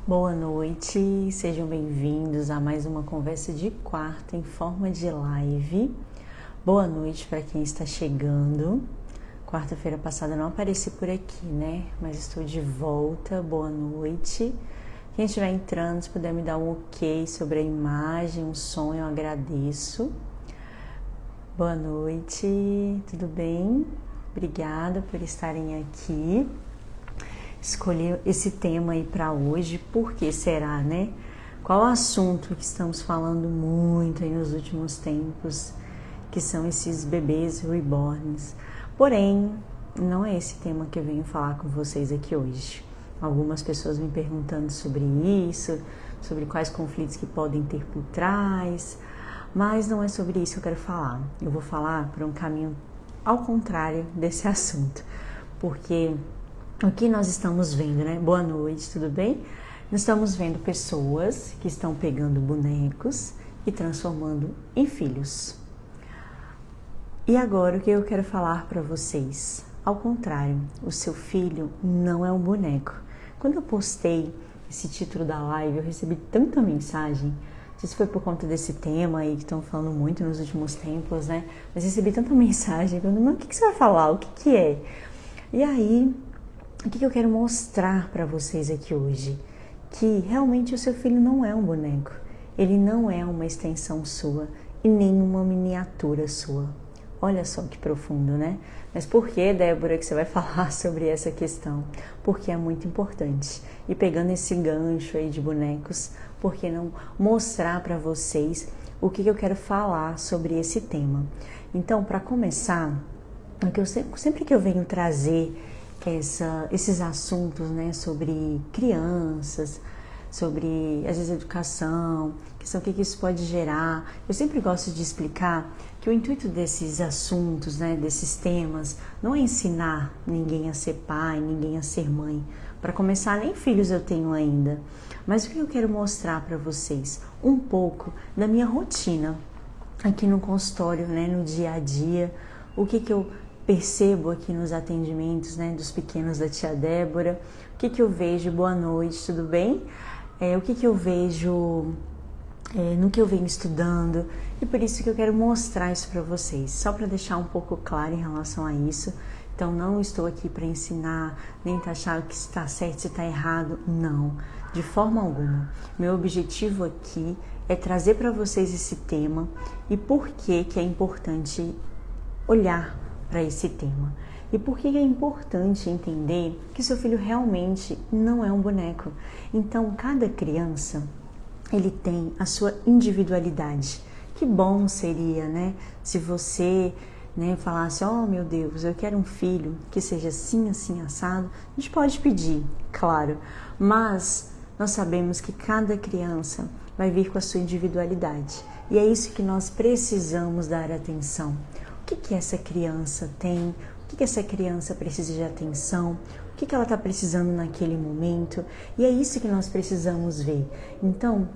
Boa noite, sejam bem-vindos a mais uma conversa de quarta em forma de live. Boa noite para quem está chegando. Quarta-feira passada não apareci por aqui, né? Mas estou de volta. Boa noite. Quem estiver entrando, se puder me dar um ok sobre a imagem, um som, eu agradeço. Boa noite, tudo bem? Obrigada por estarem aqui. Escolhi esse tema aí para hoje, por que será, né? Qual assunto que estamos falando muito aí nos últimos tempos, que são esses bebês reborns. Porém, não é esse tema que eu venho falar com vocês aqui hoje. Algumas pessoas me perguntando sobre isso, sobre quais conflitos que podem ter por trás, mas não é sobre isso que eu quero falar. Eu vou falar por um caminho ao contrário desse assunto, porque o que nós estamos vendo, né? Boa noite, tudo bem? Nós estamos vendo pessoas que estão pegando bonecos e transformando em filhos. E agora o que eu quero falar para vocês? Ao contrário, o seu filho não é um boneco. Quando eu postei esse título da live, eu recebi tanta mensagem. Não sei se foi por conta desse tema aí que estão falando muito nos últimos tempos, né? Mas recebi tanta mensagem, falando, mas o que você vai falar? O que é? E aí, o que eu quero mostrar para vocês aqui hoje? Que realmente o seu filho não é um boneco. Ele não é uma extensão sua e nem uma miniatura sua. Olha só que profundo, né? Mas por que, Débora, que você vai falar sobre essa questão? Porque é muito importante. E pegando esse gancho aí de bonecos, por que não mostrar para vocês o que eu quero falar sobre esse tema? Então, para começar, sempre que eu venho trazer esses assuntos, né, sobre crianças, sobre, às vezes, educação, questão o que isso pode gerar. Eu sempre gosto de explicar que o intuito desses assuntos, né, desses temas, não é ensinar ninguém a ser pai, ninguém a ser mãe. Para começar, nem filhos eu tenho ainda. Mas o que eu quero mostrar para vocês? Um pouco da minha rotina aqui no consultório, né, no dia a dia, o que eu percebo aqui nos atendimentos, né, dos pequenos da tia Débora, o que eu vejo, boa noite, tudo bem? O que eu vejo no que eu venho estudando, e por isso que eu quero mostrar isso para vocês, só para deixar um pouco claro em relação a isso. Então não estou aqui para ensinar, nem taxar o que está certo, se está errado, não, de forma alguma. Meu objetivo aqui é trazer para vocês esse tema e por que é importante olhar para esse tema. E por que é importante entender que seu filho realmente não é um boneco. Então, cada criança, ele tem a sua individualidade. Que bom seria, né, se você, né, falasse, oh meu Deus, eu quero um filho que seja assim, assim, assado. A gente pode pedir, claro, mas nós sabemos que cada criança vai vir com a sua individualidade. E é isso que nós precisamos dar atenção. O que essa criança tem, o que essa criança precisa de atenção, o que ela está precisando naquele momento, e é isso que nós precisamos ver. Então,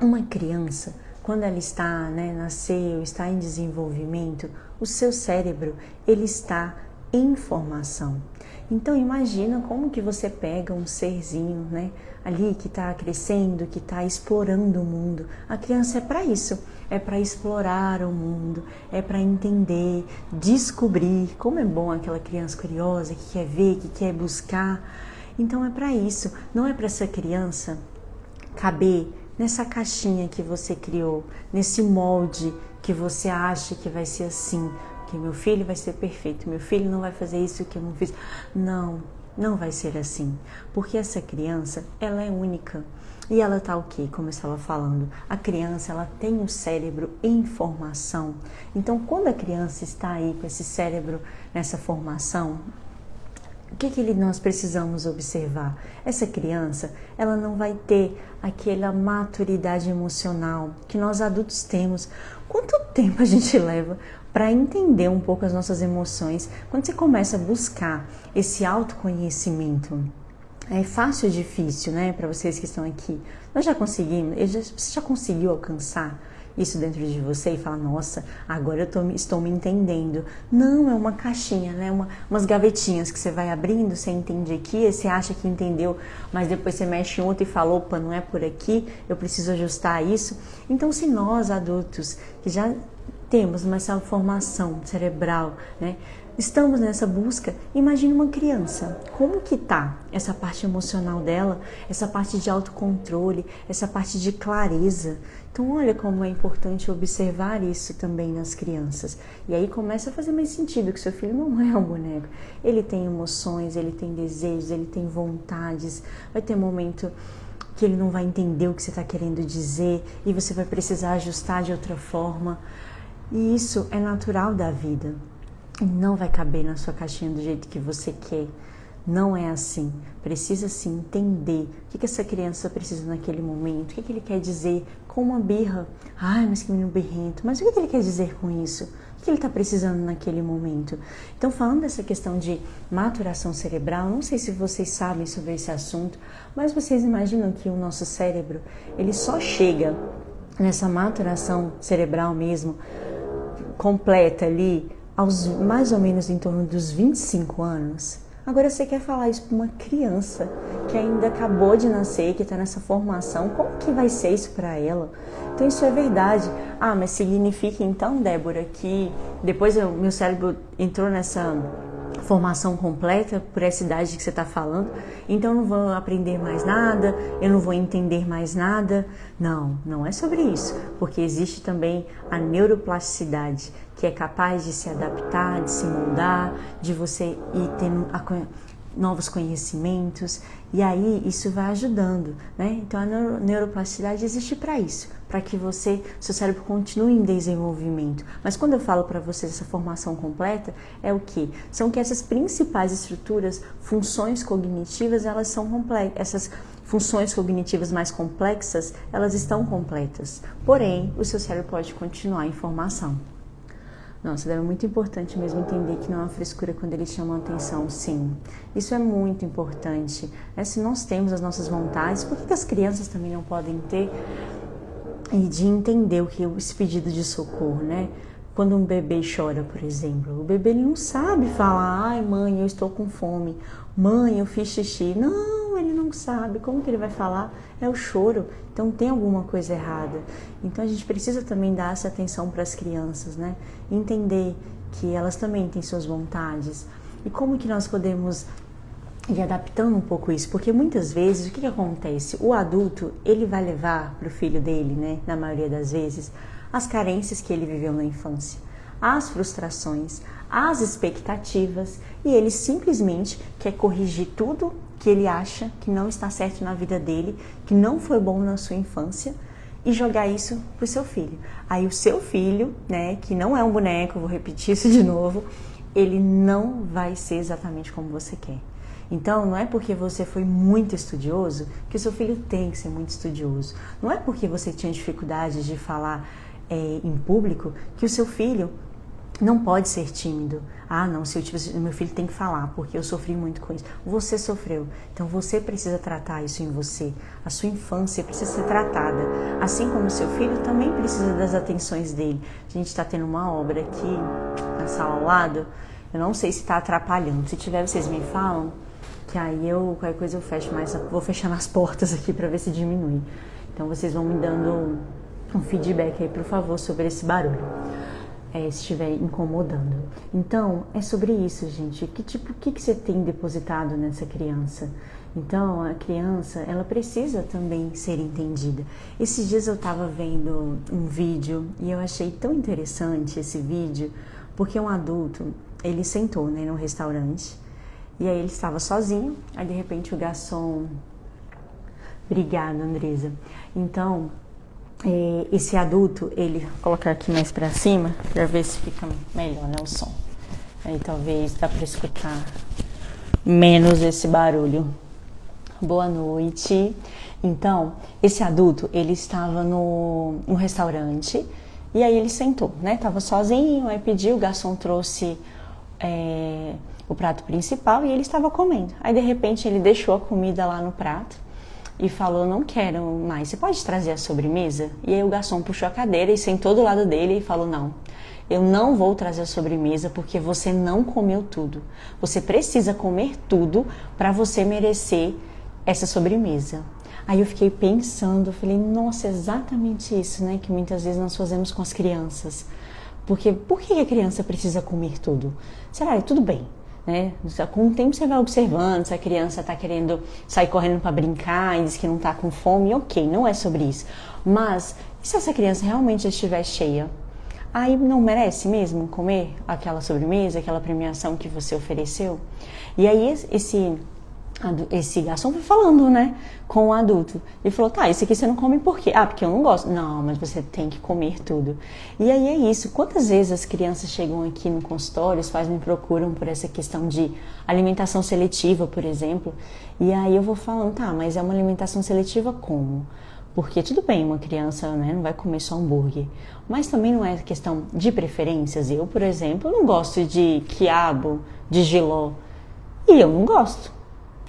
uma criança, quando ela está, né, nasceu, está em desenvolvimento, o seu cérebro, ele está em formação. Então, imagina como que você pega um serzinho, né, ali que está crescendo, que está explorando o mundo. A criança é para isso, é para explorar o mundo, é para entender, descobrir. Como é bom aquela criança curiosa que quer ver, que quer buscar. Então, é para isso, não é para essa criança caber nessa caixinha que você criou, nesse molde que você acha que vai ser assim, que meu filho vai ser perfeito, meu filho não vai fazer isso que eu não fiz. Não vai ser assim, porque essa criança, ela é única. E ela tá o quê? Como eu estava falando, a criança, ela tem um cérebro em formação. Então, quando a criança está aí com esse cérebro nessa formação, o que nós precisamos observar? Essa criança, ela não vai ter aquela maturidade emocional que nós adultos temos. Quanto tempo a gente leva para entender um pouco as nossas emoções? Quando você começa a buscar esse autoconhecimento, é fácil ou difícil, né? Para vocês que estão aqui. Nós já conseguimos, você já conseguiu alcançar isso dentro de você e fala, nossa, agora estou me entendendo. Não, é uma caixinha, né? Umas gavetinhas que você vai abrindo, você entende aqui, você acha que entendeu, mas depois você mexe em outro e fala, opa, não é por aqui, eu preciso ajustar isso. Então, se nós adultos, que já temos essa formação cerebral, né? Estamos nessa busca, imagine uma criança, como que tá essa parte emocional dela, essa parte de autocontrole, essa parte de clareza. Então olha como é importante observar isso também nas crianças. E aí começa a fazer mais sentido que seu filho não é um boneco. Ele tem emoções, ele tem desejos, ele tem vontades, vai ter momento que ele não vai entender o que você está querendo dizer e você vai precisar ajustar de outra forma. E isso é natural da vida. Não vai caber na sua caixinha do jeito que você quer. Não é assim. Precisa sim entender o que essa criança precisa naquele momento, o que ele quer dizer com uma birra. Ai, mas que menino birrento. Mas o que ele quer dizer com isso? O que ele está precisando naquele momento? Então, falando dessa questão de maturação cerebral, não sei se vocês sabem sobre esse assunto, mas vocês imaginam que o nosso cérebro, ele só chega nessa maturação cerebral mesmo, completa ali, aos mais ou menos em torno dos 25 anos. Agora você quer falar isso para uma criança que ainda acabou de nascer, que está nessa formação, como que vai ser isso para ela? Então isso é verdade. Ah, mas significa então, Débora, que depois meu cérebro entrou nessa formação completa por essa idade que você está falando, então eu não vou aprender mais nada, eu não vou entender mais nada. Não, não é sobre isso, porque existe também a neuroplasticidade, que é capaz de se adaptar, de se moldar, de você ir tendo novos conhecimentos, e aí isso vai ajudando, né? Então a neuroplasticidade existe para isso, para que seu cérebro continue em desenvolvimento. Mas quando eu falo para vocês essa formação completa, é o quê? São que essas principais estruturas, funções cognitivas, elas são completas. Essas funções cognitivas mais complexas, elas estão completas. Porém, o seu cérebro pode continuar em formação. Nossa, é muito importante mesmo entender que não é uma frescura quando eles chamam a atenção, sim. Isso é muito importante, né? Se nós temos as nossas vontades, por que as crianças também não podem ter? E de entender o que é esse pedido de socorro, né? Quando um bebê chora, por exemplo, o bebê ele não sabe falar, ai mãe, eu estou com fome, mãe, eu fiz xixi. Não, ele não sabe. Como que ele vai falar? É o choro. Então tem alguma coisa errada. Então a gente precisa também dar essa atenção para as crianças, né? Entender que elas também têm suas vontades. E como que nós podemos ir adaptando um pouco isso? Porque muitas vezes, o que acontece? O adulto, ele vai levar para o filho dele, né? Na maioria das vezes, as carências que ele viveu na infância, as frustrações, as expectativas, e ele simplesmente quer corrigir tudo que ele acha que não está certo na vida dele, que não foi bom na sua infância, e jogar isso pro seu filho. Aí o seu filho, né, que não é um boneco, vou repetir isso de novo, ele não vai ser exatamente como você quer. Então, não é porque você foi muito estudioso que o seu filho tem que ser muito estudioso. Não é porque você tinha dificuldade de falar em público que o seu filho não pode ser tímido. Ah, não, meu filho tem que falar, porque eu sofri muito com isso. Você sofreu, então você precisa tratar isso em você. A sua infância precisa ser tratada. Assim como o seu filho também precisa das atenções dele. A gente está tendo uma obra aqui na sala ao lado, eu não sei se está atrapalhando. Se tiver, vocês me falam, que aí qualquer coisa eu fecho, mas vou fechando as portas aqui para ver se diminui. Então vocês vão me dando um feedback aí, por favor, sobre esse barulho. Se estiver incomodando. Então, é sobre isso, gente. O que você tem depositado nessa criança? Então, a criança, ela precisa também ser entendida. Esses dias eu estava vendo um vídeo e eu achei tão interessante esse vídeo, porque um adulto, ele sentou, né, num restaurante, e aí ele estava sozinho, aí de repente o garçom... Obrigada, Andresa. Então... esse adulto, ele vou colocar aqui mais pra cima pra ver se fica melhor, né, o som. Aí talvez dá pra escutar menos esse barulho. Boa noite. Então, esse adulto, ele estava no restaurante e aí ele sentou, né? Tava sozinho, aí pediu, o garçom trouxe o prato principal e ele estava comendo. Aí de repente ele deixou a comida lá no prato. e falou, não quero mais, você pode trazer a sobremesa? E aí o garçom puxou a cadeira e sentou do lado dele e falou, não, eu não vou trazer a sobremesa porque você não comeu tudo. Você precisa comer tudo para você merecer essa sobremesa. Aí eu fiquei pensando, eu falei, nossa, exatamente isso, né, que muitas vezes nós fazemos com as crianças. Porque por que a criança precisa comer tudo? Será que tudo bem? Né? Com o tempo você vai observando se a criança está querendo sair correndo para brincar e diz que não está com fome, ok, não é sobre isso. Mas e se essa criança realmente estiver cheia? Aí não merece mesmo comer aquela sobremesa, aquela premiação que você ofereceu? E aí esse garçom foi falando, né, com o adulto. Ele falou, tá, esse aqui você não come por quê? Ah, porque eu não gosto. Não, mas você tem que comer tudo. E aí é isso. Quantas vezes as crianças chegam aqui no consultório, os pais me procuram por essa questão de alimentação seletiva, por exemplo. E aí eu vou falando, tá, mas é uma alimentação seletiva como? Porque tudo bem, uma criança, né, não vai comer só hambúrguer. Mas também não é questão de preferências. Eu, por exemplo, não gosto de quiabo, de jiló. E eu não gosto.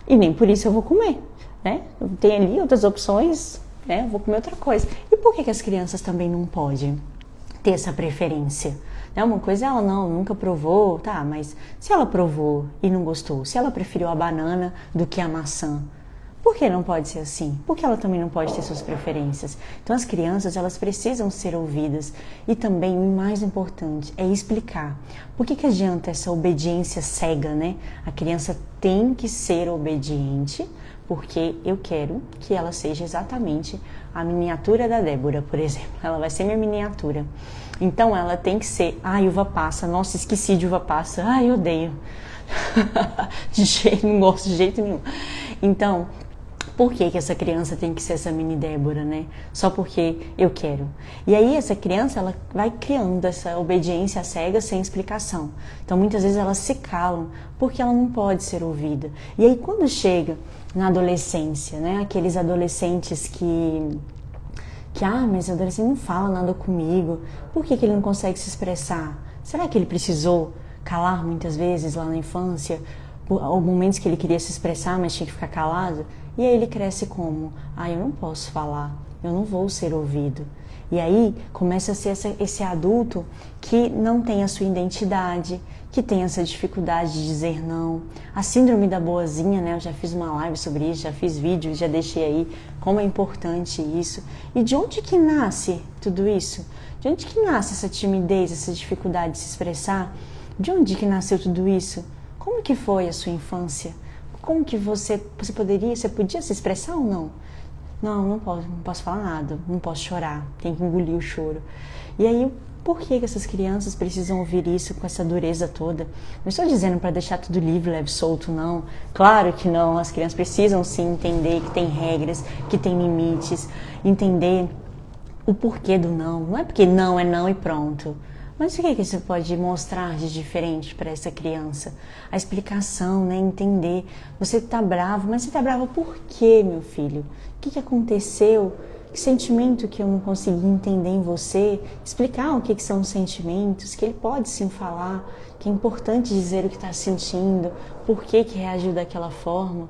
E nem por isso eu vou comer, né? Tem ali outras opções, né? Eu vou comer outra coisa. E por que as crianças também não podem ter essa preferência? Né? Uma coisa ela nunca provou, tá? Mas se ela provou e não gostou, se ela preferiu a banana do que a maçã, por que não pode ser assim? Por que ela também não pode ter suas preferências? Então as crianças, elas precisam ser ouvidas e também o mais importante é explicar. Por que adianta essa obediência cega, né? A criança tem que ser obediente porque eu quero que ela seja exatamente a miniatura da Débora, por exemplo. Ela vai ser minha miniatura. Então ela tem que ser, uva passa, nossa, esqueci de uva passa, eu odeio. Não gosto de jeito nenhum. Então, por que essa criança tem que ser essa mini Débora, né? Só porque eu quero. E aí essa criança, ela vai criando essa obediência cega sem explicação. Então muitas vezes elas se calam porque ela não pode ser ouvida. E aí quando chega na adolescência, né? Aqueles adolescentes mas o adolescente não fala nada comigo. Por que ele não consegue se expressar? Será que ele precisou calar muitas vezes lá na infância? Ou momentos que ele queria se expressar, mas tinha que ficar calado? E aí ele cresce como? Eu não posso falar, eu não vou ser ouvido. E aí começa a ser esse adulto que não tem a sua identidade, que tem essa dificuldade de dizer não. A síndrome da boazinha, né? Eu já fiz uma live sobre isso, já fiz vídeo, já deixei aí como é importante isso. E de onde que nasce tudo isso? De onde que nasce essa timidez, essa dificuldade de se expressar? De onde que nasceu tudo isso? Como que foi a sua infância? Como que você podia se expressar ou não? Não posso falar nada, não posso chorar, tem que engolir o choro. E aí, por que essas crianças precisam ouvir isso com essa dureza toda? Não estou dizendo para deixar tudo livre, leve, solto, não. Claro que não, as crianças precisam sim entender que tem regras, que tem limites, entender o porquê do não. Não é porque não é não e pronto. Mas o que você pode mostrar de diferente para essa criança? A explicação, né? Entender. Você está bravo, mas você está bravo por quê, meu filho? O que aconteceu? Que sentimento que eu não consegui entender em você? Explicar o que são os sentimentos, que ele pode sim falar, que é importante dizer o que está sentindo, por que reagiu daquela forma.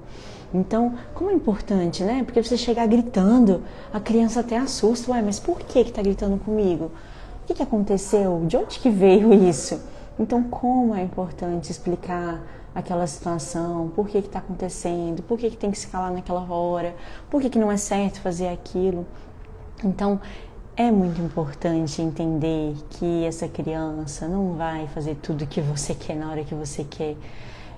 Então, como é importante, né? Porque você chegar gritando, a criança até assusta. Mas por que está gritando comigo? O que aconteceu? De onde que veio isso? Então, como é importante explicar aquela situação, por que está acontecendo, por que tem que se calar naquela hora, por que não é certo fazer aquilo. Então, é muito importante entender que essa criança não vai fazer tudo o que você quer na hora que você quer.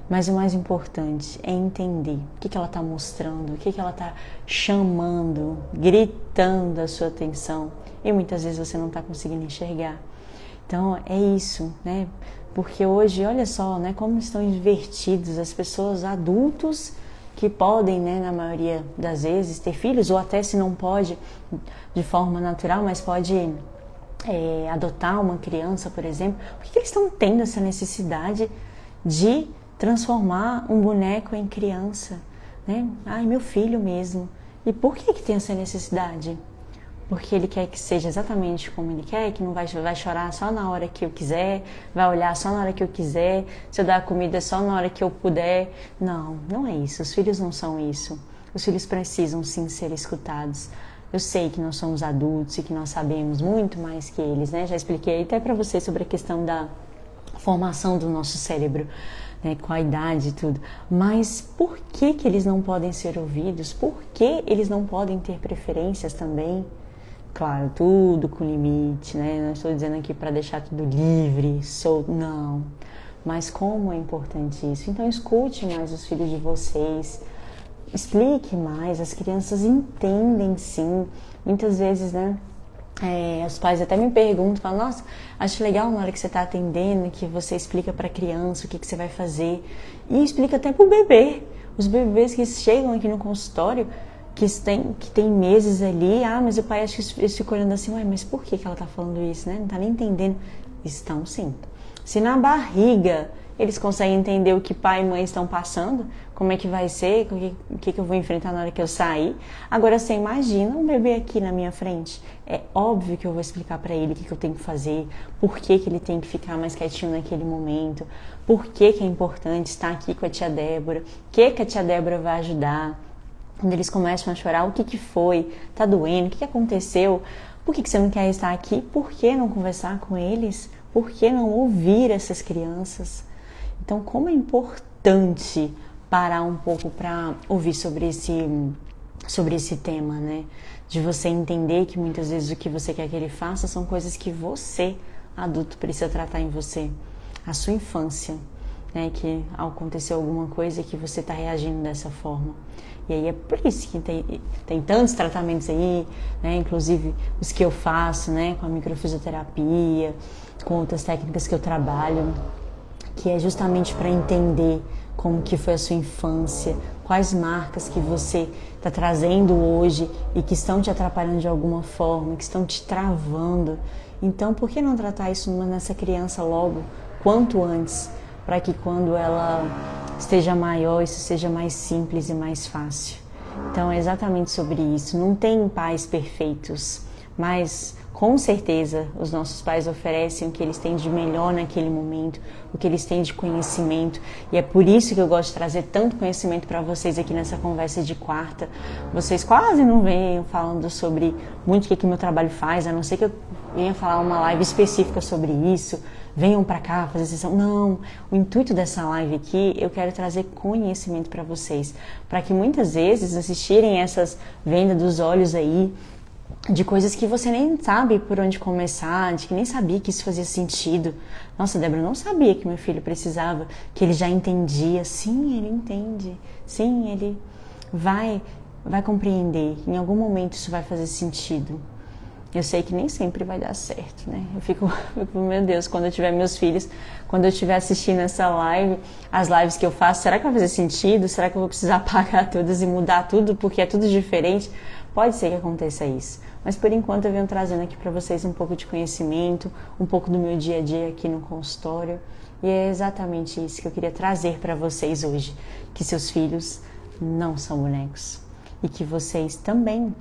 Mas o mais importante é entender o que ela está mostrando, o que ela está chamando, gritando a sua atenção. E muitas vezes você não está conseguindo enxergar. Então é isso, né? Porque hoje, olha só, né, como estão invertidos as pessoas, adultos que podem, né, na maioria das vezes, ter filhos, ou até se não pode de forma natural, mas pode adotar uma criança, por exemplo. Por que eles estão tendo essa necessidade de transformar um boneco em criança, né? Meu filho mesmo. E por que tem essa necessidade? Porque ele quer que seja exatamente como ele quer, que não vai chorar só na hora que eu quiser, vai olhar só na hora que eu quiser, se eu dar comida só na hora que eu puder. Não é isso. Os filhos não são isso. Os filhos precisam sim ser escutados. Eu sei que nós somos adultos e que nós sabemos muito mais que eles, né? Já expliquei até para vocês sobre a questão da formação do nosso cérebro, né? Com a idade e tudo. Mas por que eles não podem ser ouvidos? Por que eles não podem ter preferências também? Claro, tudo com limite, né? Não estou dizendo aqui para deixar tudo livre, solto, não. Mas como é importante isso? Então escute mais os filhos de vocês. Explique mais, as crianças entendem sim. Muitas vezes, né, os pais até me perguntam, falam, nossa, acho legal na hora que você está atendendo, que você explica para a criança o que você vai fazer. E explica até para o bebê. Os bebês que chegam aqui no consultório, que tem meses ali, mas o pai acho que eles ficam olhando assim, mas por que ela está falando isso, né? Não está nem entendendo. Estão sim. Se na barriga eles conseguem entender o que pai e mãe estão passando, como é que vai ser, o que eu vou enfrentar na hora que eu sair. Agora você imagina um bebê aqui na minha frente. É óbvio que eu vou explicar para ele o que eu tenho que fazer, por que ele tem que ficar mais quietinho naquele momento, por que é importante estar aqui com a tia Débora, o que a tia Débora vai ajudar. Quando eles começam a chorar, o que foi, tá doendo, o que aconteceu, por que você não quer estar aqui, por que não conversar com eles, por que não ouvir essas crianças. Então, como é importante parar um pouco para ouvir sobre esse tema, né? De você entender que muitas vezes o que você quer que ele faça são coisas que você, adulto, precisa tratar em você. A sua infância, né? Que aconteceu alguma coisa que você está reagindo dessa forma. E aí é por isso que tem tantos tratamentos aí, né? Inclusive os que eu faço, né? Com a microfisioterapia, com outras técnicas que eu trabalho, que é justamente para entender como que foi a sua infância, quais marcas que você está trazendo hoje e que estão te atrapalhando de alguma forma, que estão te travando. Então, por que não tratar isso nessa criança logo, quanto antes, para que quando ela esteja maior, isso seja mais simples e mais fácil. Então, é exatamente sobre isso. Não tem pais perfeitos, mas com certeza os nossos pais oferecem o que eles têm de melhor naquele momento, o que eles têm de conhecimento, e é por isso que eu gosto de trazer tanto conhecimento para vocês aqui nessa conversa de quarta. Vocês quase não vêm falando sobre muito o que meu trabalho faz, a não ser que eu venha falar uma live específica sobre isso, venham para cá fazer sessão. Não, o intuito dessa live aqui, eu quero trazer conhecimento para vocês, para que muitas vezes assistirem essas vendas dos olhos aí, de coisas que você nem sabe por onde começar, de que nem sabia que isso fazia sentido. Nossa, Débora, eu não sabia que meu filho precisava, que ele já entendia. Sim, ele entende. Sim, ele vai compreender. Em algum momento isso vai fazer sentido. Eu sei que nem sempre vai dar certo, né? Eu fico, meu Deus, quando eu tiver meus filhos, quando eu estiver assistindo essa live, as lives que eu faço, será que vai fazer sentido? Será que eu vou precisar apagar todas e mudar tudo porque é tudo diferente? Pode ser que aconteça isso, mas por enquanto eu venho trazendo aqui para vocês um pouco de conhecimento, um pouco do meu dia a dia aqui no consultório, e é exatamente isso que eu queria trazer para vocês hoje, que seus filhos não são bonecos e que vocês também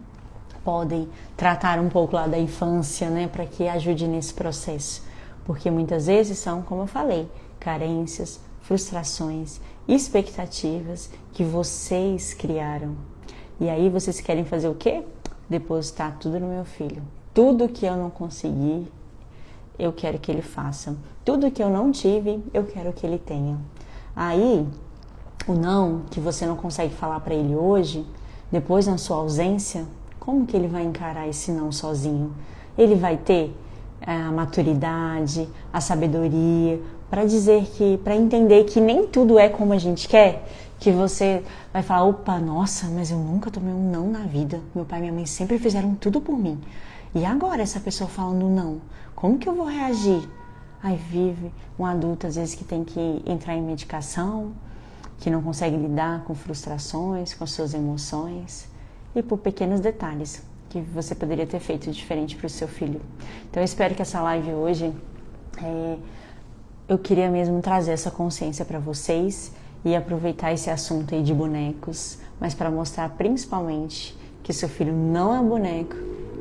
podem tratar um pouco lá da infância, né, para que ajude nesse processo, porque muitas vezes são, como eu falei, carências, frustrações, expectativas que vocês criaram. E aí vocês querem fazer o quê? Depositar tudo no meu filho. Tudo que eu não consegui, eu quero que ele faça. Tudo que eu não tive, eu quero que ele tenha. Aí, o não que você não consegue falar para ele hoje, depois na sua ausência, como que ele vai encarar esse não sozinho? Ele vai ter a maturidade, a sabedoria para entender que nem tudo é como a gente quer, que você vai falar, opa, nossa, mas eu nunca tomei um não na vida. Meu pai e minha mãe sempre fizeram tudo por mim. E agora essa pessoa falando não, como que eu vou reagir? Aí vive um adulto às vezes que tem que entrar em medicação, que não consegue lidar com frustrações, com suas emoções, e por pequenos detalhes que você poderia ter feito diferente para o seu filho. Então eu espero que essa live hoje, eu queria mesmo trazer essa consciência para vocês e aproveitar esse assunto aí de bonecos, mas para mostrar principalmente que seu filho não é um boneco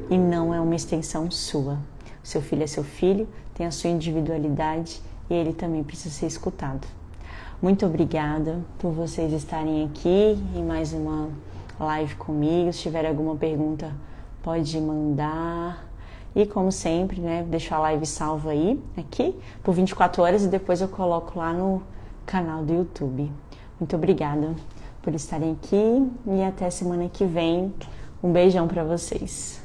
e não é uma extensão sua. Seu filho é seu filho, tem a sua individualidade e ele também precisa ser escutado. Muito obrigada por vocês estarem aqui em mais uma live comigo. Se tiver alguma pergunta, pode mandar. E como sempre, né, deixo a live salva aí, aqui, por 24 horas e depois eu coloco lá no canal do YouTube. Muito obrigada por estarem aqui e até semana que vem. Um beijão para vocês.